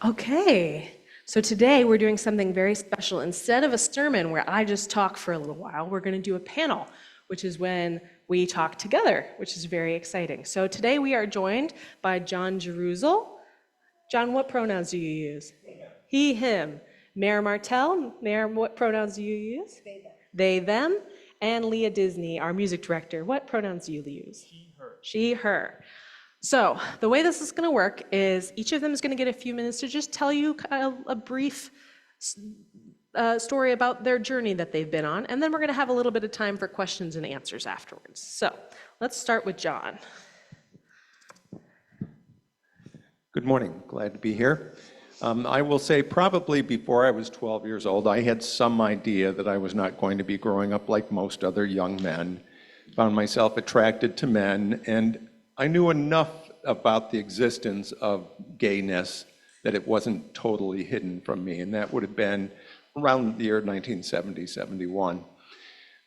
Okay, so today we're doing something very special. Instead of a sermon where I just talk for a little while, we're going to do a panel, which is when we talk together, which is very exciting. So today we are joined by John Jeruzel. John, what pronouns do you use? He, him. Mayor Martell. Mayor, what pronouns do you use? They, them. And Leah Disney, our music director. What pronouns do you use? She, her. She, her. So the way this is going to work is each of them is going to get a few minutes to just tell you a brief story about their journey that they've been on, and then we're going to have a little bit of time for questions and answers afterwards. So let's start with John. Good morning. Glad to be here. I will say probably before I was 12 years old, I had some idea that I was not going to be growing up like most other young men. Found myself attracted to men, and I knew enough about the existence of gayness that it wasn't totally hidden from me, and that would have been around the year 1970, 71.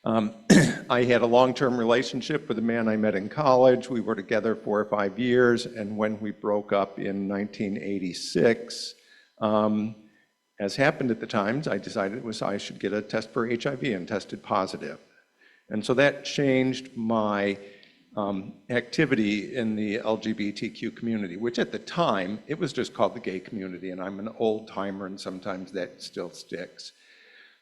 I had a long-term relationship with a man I met in college. We were together 4 or 5 years, and when we broke up in 1986, as happened at the times, I decided I should get a test for HIV and tested positive. And so that changed my activity in the LGBTQ community, which at the time, it was just called the gay community, and I'm an old timer and sometimes that still sticks.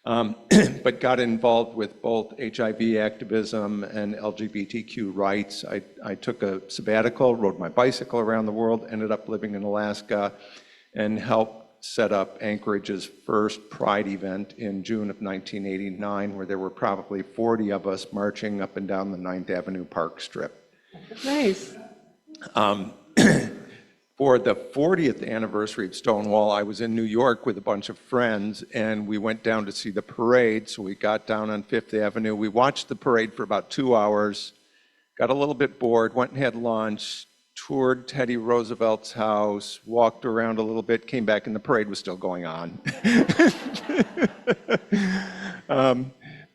But got involved with both HIV activism and LGBTQ rights. I took a sabbatical, rode my bicycle around the world, ended up living in Alaska, and helped set up Anchorage's first Pride event in June of 1989, where there were probably 40 of us marching up and down the 9th Avenue Park Strip. Nice. For the 40th anniversary of Stonewall, I was in New York with a bunch of friends, and we went down to see the parade. So we got down on 5th Avenue. We watched the parade for about 2 hours, got a little bit bored, went and had lunch, toured Teddy Roosevelt's house, walked around a little bit, came back, and the parade was still going on.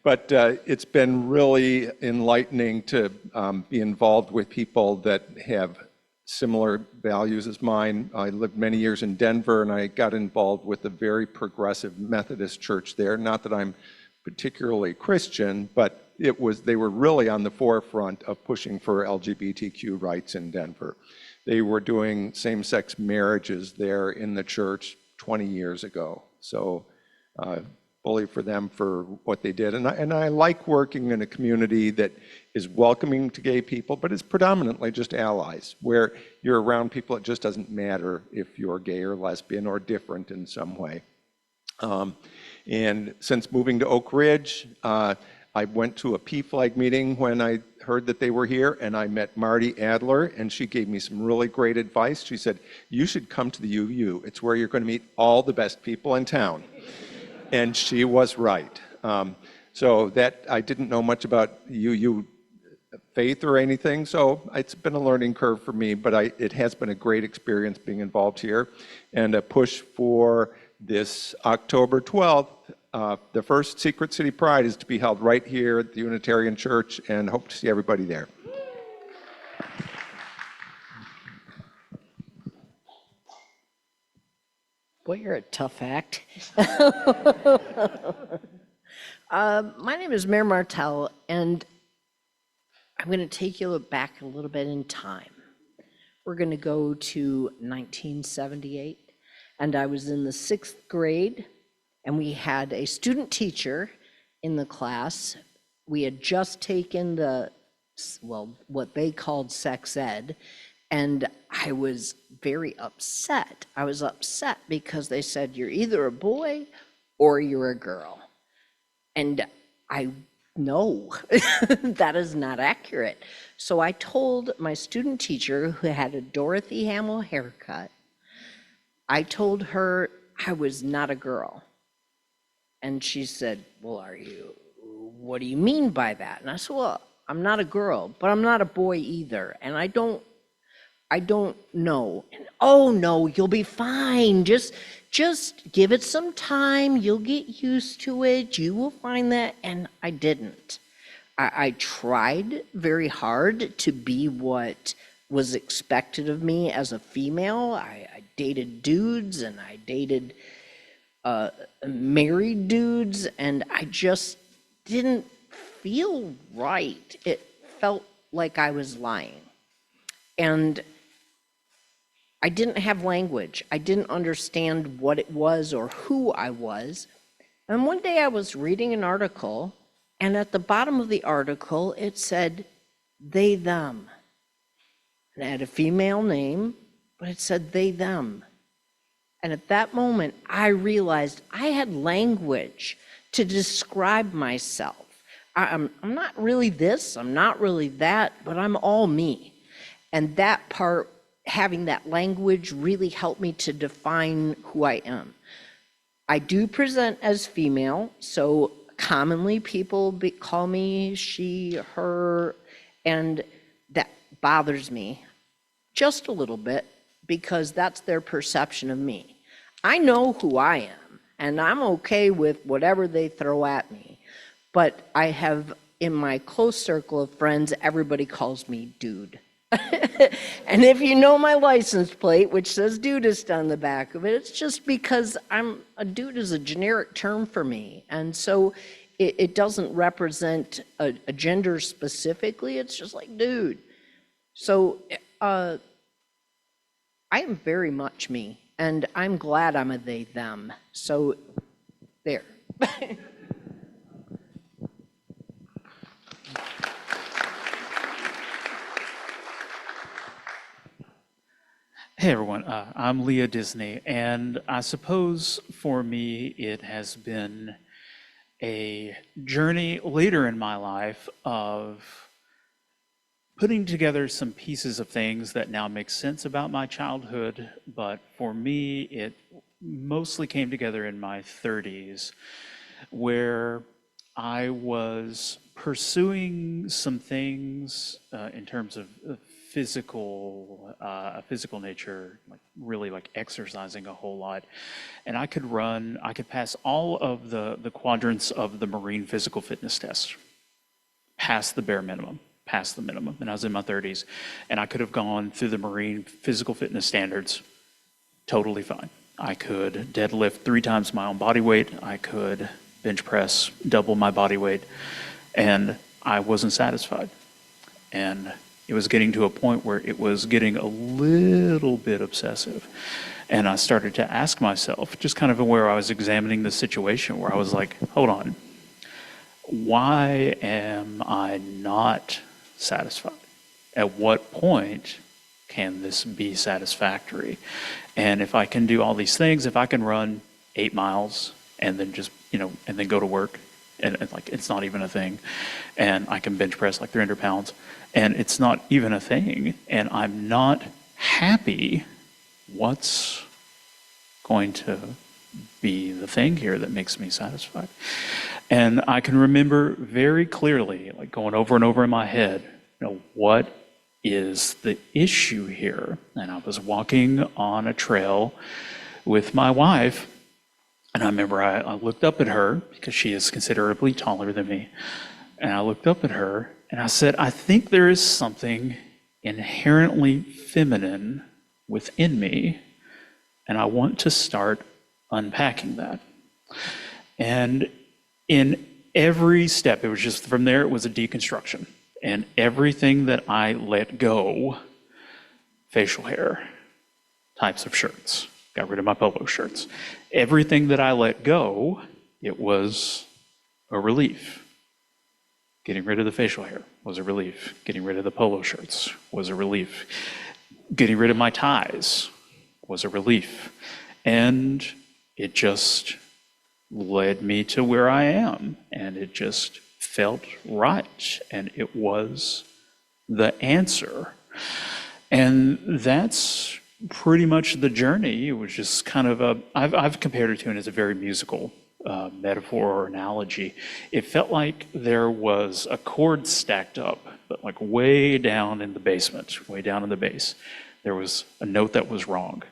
But it's been really enlightening to be involved with people that have similar values as mine. I lived many years in Denver, and I got involved with a very progressive Methodist church there. Not that I'm particularly Christian, but they were really on the forefront of pushing for LGBTQ rights in Denver. They were doing same-sex marriages there in the church 20 years ago. So bully for them for what they did. And I like working in a community that is welcoming to gay people, but is predominantly just allies, where you're around people, it just doesn't matter if you're gay or lesbian or different in some way. And since moving to Oak Ridge, I went to a PFLAG meeting when I heard that they were here, and I met Marty Adler, and she gave me some really great advice. She said, you should come to the UU. It's where you're going to meet all the best people in town. And she was right. So that I didn't know much about UU faith or anything, so it's been a learning curve for me, but it has been a great experience being involved here. And a push for this October 12th, the first Secret City Pride is to be held right here at the Unitarian Church, and hope to see everybody there. Boy, you're a tough act. My name is Mayor Martell, and I'm going to take you back a little bit in time. We're going to go to 1978, and I was in the 6th grade, and we had a student teacher in the class. We had just taken what they called sex ed, and I was very upset. I was upset because they said, you're either a boy or you're a girl. And I know that is not accurate. So I told my student teacher, who had a Dorothy Hamill haircut, I told her I was not a girl. And she said, well, what do you mean by that? And I said, well, I'm not a girl, but I'm not a boy either. And I don't know. And, oh no, you'll be fine. Just give it some time. You'll get used to it. You will find that. And I didn't. I tried very hard to be what was expected of me as a female. I dated dudes and I dated married dudes, and I just didn't feel right. It felt like I was lying. And I didn't have language. I didn't understand what it was or who I was. And one day I was reading an article, and at the bottom of the article, it said, they, them. And it had a female name, but it said they, them. And at that moment, I realized I had language to describe myself. I'm not really this, I'm not really that, but I'm all me. And that part, having that language really helped me to define who I am. I do present as female, so commonly people call me she, her, and that bothers me just a little bit because that's their perception of me. I know who I am, and I'm okay with whatever they throw at me, but I have, in my close circle of friends, everybody calls me dude. And if you know my license plate, which says dudist on the back of it, it's just because a dude is a generic term for me. And so it doesn't represent a gender specifically, it's just like dude. So I am very much me, and I'm glad I'm a they, them. So there. Hey everyone, I'm Leah Disney, and I suppose for me it has been a journey later in my life of putting together some pieces of things that now make sense about my childhood, but for me it mostly came together in my 30s, where I was pursuing some things in terms of physical nature, like really like exercising a whole lot. And I could pass all of the quadrants of the Marine physical fitness test, past the bare minimum, past the minimum. And I was in my 30s, and I could have gone through the Marine physical fitness standards totally fine. I could deadlift 3 times my own body weight. I could bench press double my body weight, and I wasn't satisfied. And it was getting to a point where it was getting a little bit obsessive. And I started to ask myself, just kind of where I was examining the situation, where I was like, hold on, why am I not satisfied? At what point can this be satisfactory? And if I can do all these things, if I can run 8 miles and then just, and then go to work, and like it's not even a thing, and I can bench press like 300 pounds, and it's not even a thing, and I'm not happy, what's going to be the thing here that makes me satisfied? And I can remember very clearly, like going over and over in my head, what is the issue here? And I was walking on a trail with my wife, and I remember I looked up at her, because she is considerably taller than me, and I looked up at her and I said, I think there is something inherently feminine within me, and I want to start unpacking that. And in every step, it was just from there, it was a deconstruction. And everything that I let go, facial hair, types of shirts, got rid of my polo shirts. Everything that I let go, it was a relief. Getting rid of the facial hair was a relief. Getting rid of the polo shirts was a relief. Getting rid of my ties was a relief. And it just led me to where I am. And it just felt right. And it was the answer. And that's pretty much the journey. It was just kind of I've compared it to it as a very musical metaphor or analogy. It felt like there was a chord stacked up, but like way down in the basement, way down in the bass. There was a note that was wrong.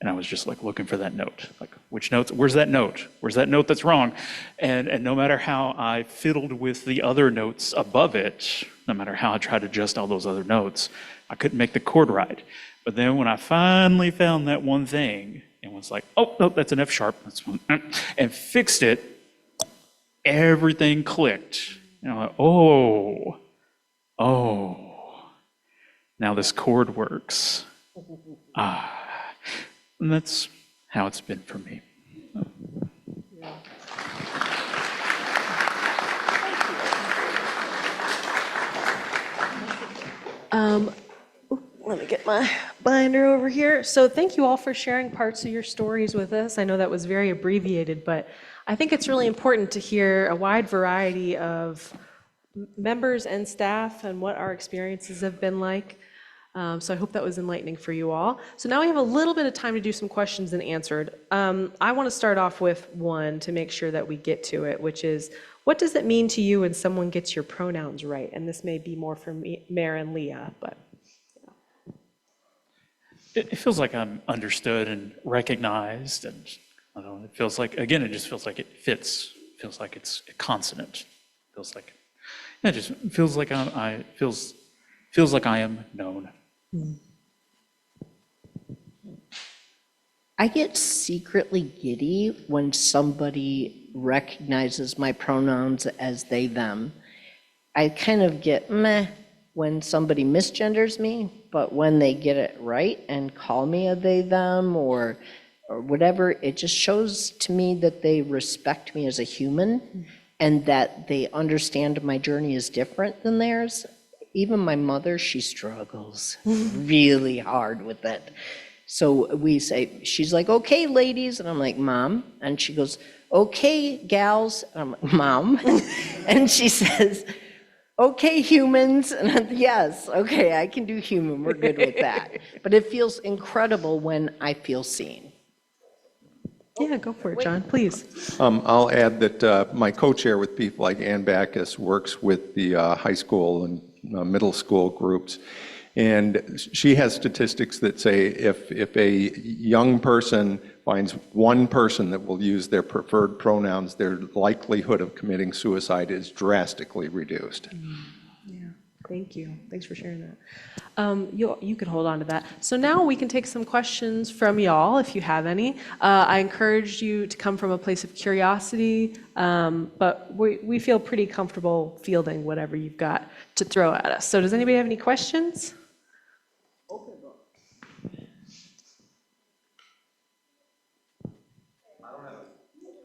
And I was just like looking for that note, like which notes, where's that note? Where's that note that's wrong? And no matter how I fiddled with the other notes above it, no matter how I tried to adjust all those other notes, I couldn't make the chord right. But then when I finally found that one thing and was like, oh, no, that's an F sharp, and fixed it, everything clicked. And I'm like, oh, now this chord works. And that's how it's been for me. Let me get my binder over here. So thank you all for sharing parts of your stories with us. I know that was very abbreviated, but I think it's really important to hear a wide variety of members and staff and what our experiences have been like. So I hope that was enlightening for you all. So now we have a little bit of time to do some questions and answered. I want to start off with one to make sure that we get to it, which is, what does it mean to you when someone gets your pronouns right? And this may be more for Mare and Leah, but. It feels like I'm understood and recognized, and I don't know, it feels like, again, it just feels like it fits. It feels like it's a consonant. It feels like, yeah, it just feels like feels like I am known. I get secretly giddy when somebody recognizes my pronouns as they, them. I kind of get meh when somebody misgenders me, but when they get it right and call me a they, them, or whatever, it just shows to me that they respect me as a human and that they understand my journey is different than theirs. Even my mother, she struggles really hard with it. So we say, she's like, okay, ladies. And I'm like, Mom. And she goes, okay, gals. And I'm like, Mom. And she says, okay, humans. And I'm, yes, okay, I can do human. We're good with that. But it feels incredible when I feel seen. Yeah, go for it, John, please. I'll add that my co-chair with people like Ann Backus works with the high school and middle school groups. And she has statistics that say if a young person finds one person that will use their preferred pronouns, their likelihood of committing suicide is drastically reduced. Yeah, thank you. Thanks for sharing that. You can hold on to that. So now we can take some questions from y'all, if you have any. I encourage you to come from a place of curiosity, but we feel pretty comfortable fielding whatever you've got to throw at us. So does anybody have any questions?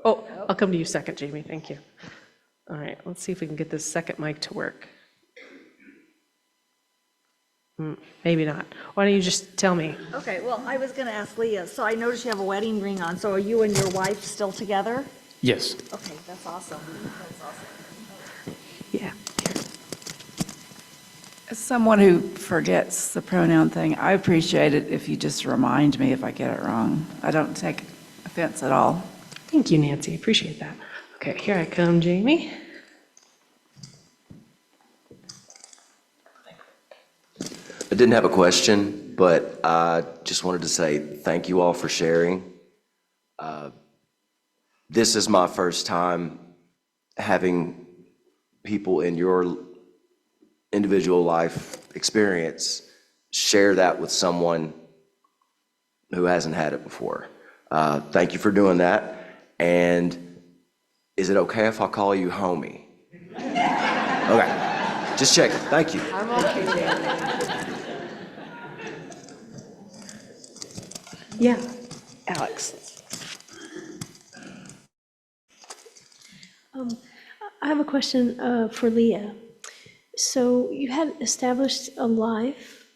Oh, I'll come to you second, Jamie. Thank you. All right, let's see if we can get this second mic to work. Maybe not. Why don't you just tell me? Okay, well, I was going to ask Leah, so I noticed you have a wedding ring on, so are you and your wife still together? Yes. Okay, that's awesome. That's awesome. Yeah. As someone who forgets the pronoun thing, I appreciate it if you just remind me if I get it wrong. I don't take offense at all. Thank you, Nancy. Appreciate that. Okay, here I come, Jamie. I didn't have a question, but I just wanted to say thank you all for sharing. This is my first time having people in your individual life experience share that with someone who hasn't had it before. Thank you for doing that. And is it okay if I call you homie? Okay, just checking. Thank you. I'm okay, Jamie. Yeah, Alex. I have a question for Leah. So you had established a life,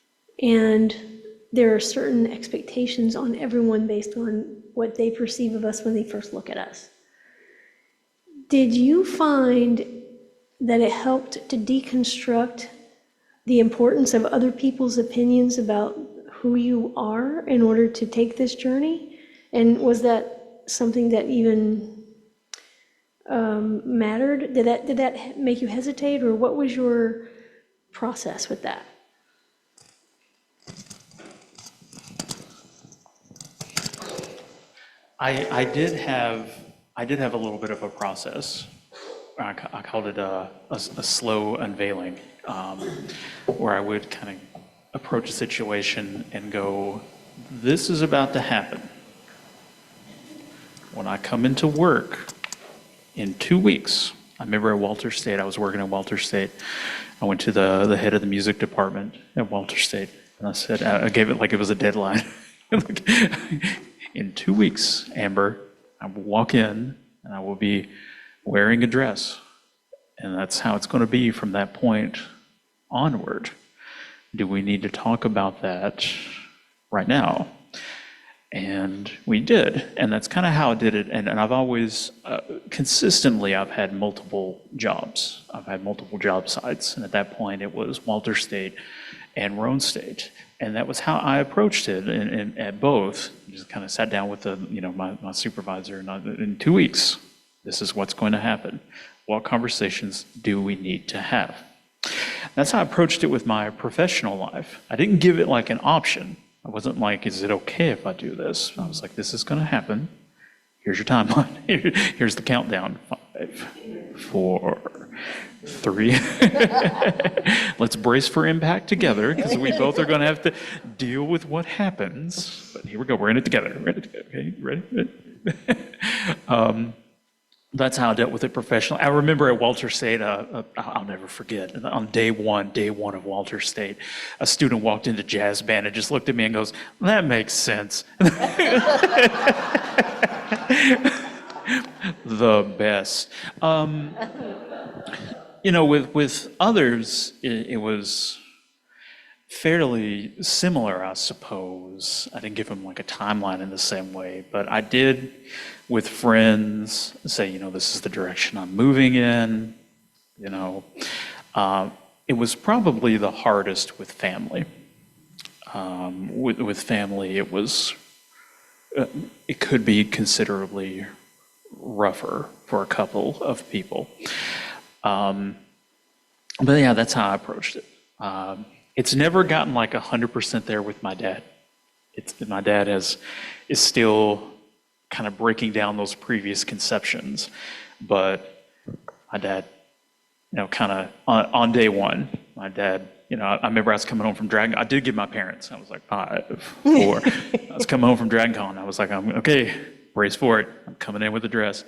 and there are certain expectations on everyone based on what they perceive of us when they first look at us. Did you find that it helped to deconstruct the importance of other people's opinions about who you are in order to take this journey? And was that something that even mattered? Did that make you hesitate, or what was your process with that? I did have a little bit of a process. I called it a slow unveiling, where I would kind of approach a situation and go, this is about to happen. When I come into work in 2 weeks, I remember at Walter State, I was working at Walter State. I went to the head of the music department at Walter State, and I said, I gave it like it was a deadline. In 2 weeks, Amber, I will walk in and I will be wearing a dress. And that's how it's going to be from that point onward. Do we need to talk about that right now? And we did. And that's kind of how I did it. And I've always, consistently, I've had multiple jobs. I've had multiple job sites. And at that point, it was Walter State and Roane State. And that was how I approached it at both. Just kind of sat down with my supervisor, and in 2 weeks, this is what's going to happen. What conversations do we need to have? That's how I approached it with my professional life. I didn't give it like an option. I wasn't like, is it okay if I do this? I was like, this is going to happen. Here's your timeline. Here's the countdown. 5, 4, 3. Let's brace for impact together, because we both are going to have to deal with what happens. But here we go. We're in it together. Okay, ready? That's how I dealt with it professionally. I remember at Walter State, I'll never forget, on day one of Walter State, a student walked into jazz band and just looked at me and goes, that makes sense. The best. With others, it was fairly similar, I suppose. I didn't give them like a timeline in the same way, but I did with friends say, this is the direction I'm moving in. It was probably the hardest with family. With family, it could be considerably rougher for a couple of people. But yeah, that's how I approached it. It's never gotten like 100% there with my dad. My dad is still kind of breaking down those previous conceptions. But my dad, kind of on day one, my dad, I remember I was coming home from Dragon. I did give my parents. I was like 5, 4. I was coming home from Dragon Con. I was like, okay, brace for it. I'm coming in with a dress.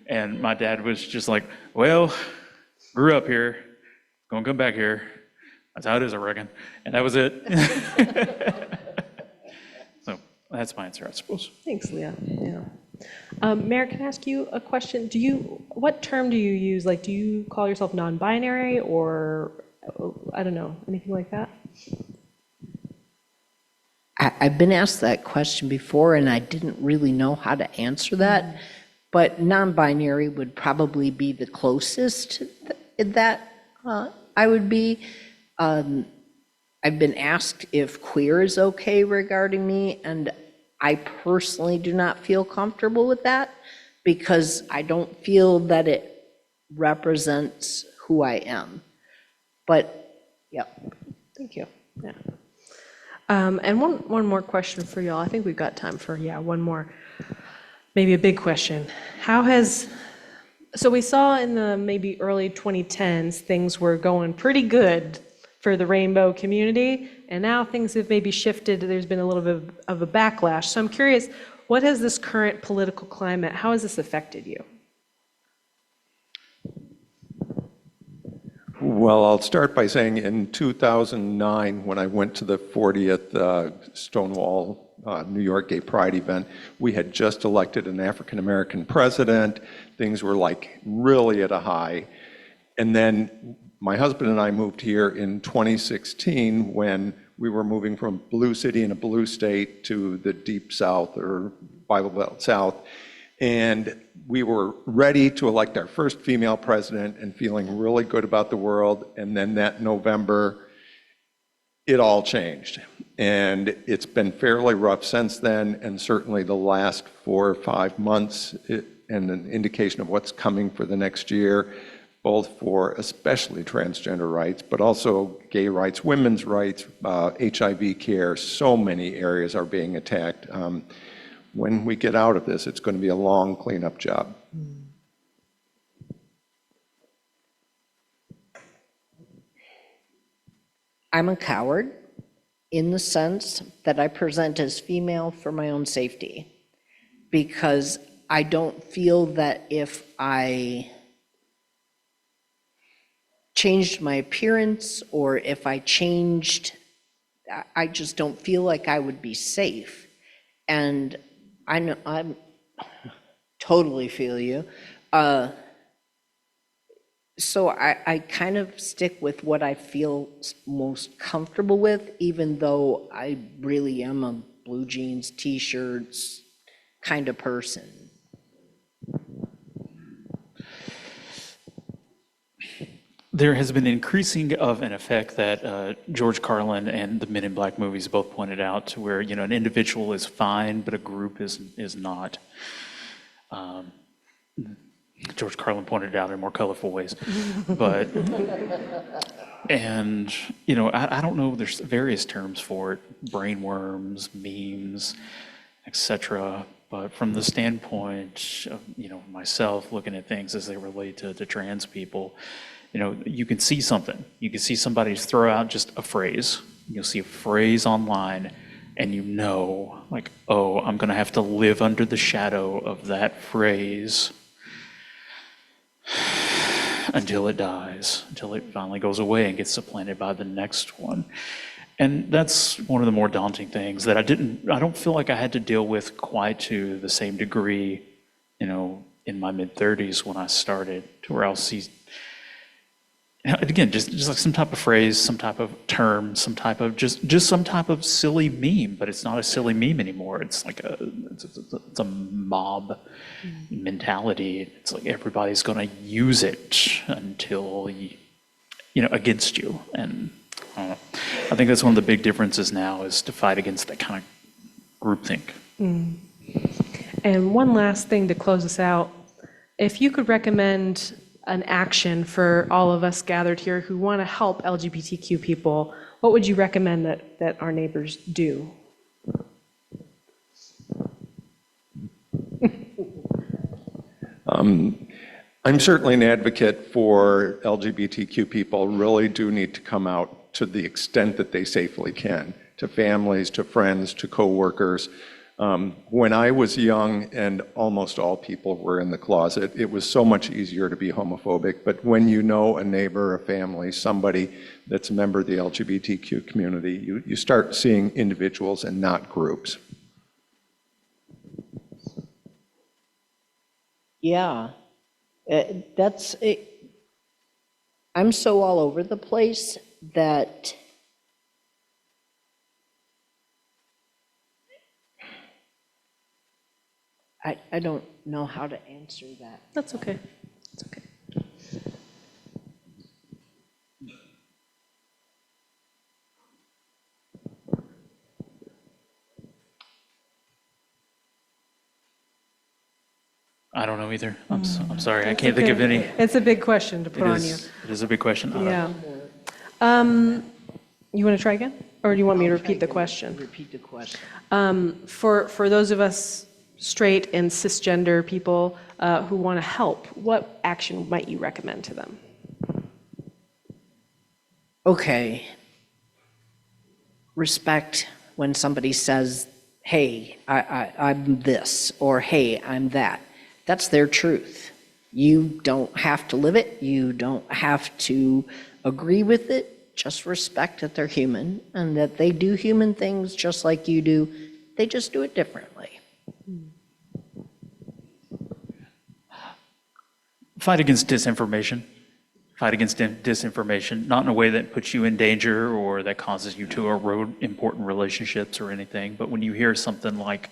And my dad was just like, well, grew up here, gonna come back here. That's how it is, I reckon. And that was it. So that's my answer, I suppose. Thanks, Leah. Yeah. Mary, can I ask you a question? What term do you use? Like, do you call yourself non-binary, or I don't know, anything like that? I've been asked that question before, and I didn't really know how to answer that. But non-binary would probably be the closest that I would be. I've been asked if queer is okay regarding me, and I personally do not feel comfortable with that because I don't feel that it represents who I am. But, yeah. Thank you. Yeah. And one more question for y'all. I think we've got time for, one more, maybe a big question. So we saw in the maybe early 2010s, things were going pretty good for the rainbow community, and now things have maybe shifted. There's been a little bit of a backlash. So I'm curious, what has this current political climate, how has this affected you? Well, I'll start by saying in 2009, when I went to the 40th Stonewall New York Gay Pride event, we had just elected an African-American president. Things were like really at a high. And then my husband and I moved here in 2016 when we were moving from blue city in a blue state to the deep South or Bible Belt South. And we were ready to elect our first female president and feeling really good about the world. And then that November, it all changed. And it's been fairly rough since then, and certainly the last 4 or 5 months, and an indication of what's coming for the next year, both for especially transgender rights, but also gay rights, women's rights, HIV care. So many areas are being attacked. when we get out of this, it's going to be a long cleanup job. I'm a coward in the sense that I present as female for my own safety, because I don't feel that if I changed my appearance or if I changed, I just don't feel like I would be safe. And I know, I'm totally feel you. So I kind of stick with what I feel most comfortable with, even though I really am a blue jeans, t-shirts kind of person. There has been increasing of an effect that George Carlin and the Men in Black movies both pointed out, to where, you know, an individual is fine, but a group is not. George Carlin pointed it out in more colorful ways, but, and, you know, I don't know, there's various terms for it, brainworms, memes, etc. But from the standpoint of, you know, myself looking at things as they relate to trans people, you know, you can see something. You can see somebody throw out just a phrase. You'll see a phrase online, and you know, like, oh, I'm going to have to live under the shadow of that phrase until it dies, until it finally goes away and gets supplanted by the next one. And that's one of the more daunting things that I don't feel like I had to deal with quite to the same degree, you know, in my mid-30s when I started, to where I'll see, again, just like some type of phrase, some type of term, some type of just some type of silly meme, but it's not a silly meme anymore. It's like it's a mob mentality. It's like everybody's going to use it until you know, against you. And I think that's one of the big differences now, is to fight against that kind of groupthink. And one last thing to close us out. If you could recommend an action for all of us gathered here who want to help LGBTQ people, what would you recommend that our neighbors do? I'm certainly an advocate for LGBTQ people really do need to come out to the extent that they safely can, to families, to friends, to coworkers. When I was young and almost all people were in the closet, it was so much easier to be homophobic. But when you know a neighbor, a family, somebody that's a member of the LGBTQ community, you start seeing individuals and not groups. Yeah, that's it. I'm so all over the place that I don't know how to answer that. That's okay. It's okay. I don't know either. I'm sorry. I can't think of any. It's a big question to put on you. It is a big question. Yeah. You want to try again? Or do you want me to repeat the question? Repeat the question. For those of us straight and cisgender people who want to help, what action might you recommend to them? Okay. Respect when somebody says, hey, I'm this, or hey, I'm that. That's their truth. You don't have to live it. You don't have to agree with it. Just respect that they're human and that they do human things just like you do. They just do it differently. Fight against disinformation. Fight against disinformation, not in a way that puts you in danger or that causes you to erode important relationships or anything, but when you hear something like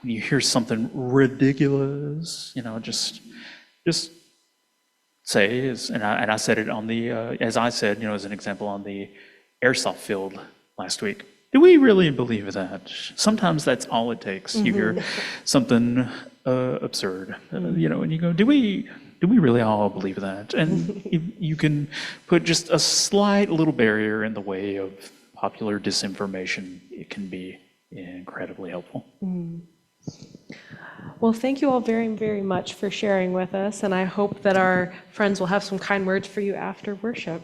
when you hear something ridiculous, you know, just say, and I said it on the, as I said, you know, as an example on the airsoft field last week. Do we really believe that? Sometimes that's all it takes. You hear something absurd, you know, and you go, do we really all believe that? And you can put just a slight little barrier in the way of popular disinformation. It can be incredibly helpful. Well, thank you all very, very much for sharing with us, and I hope that our friends will have some kind words for you after worship.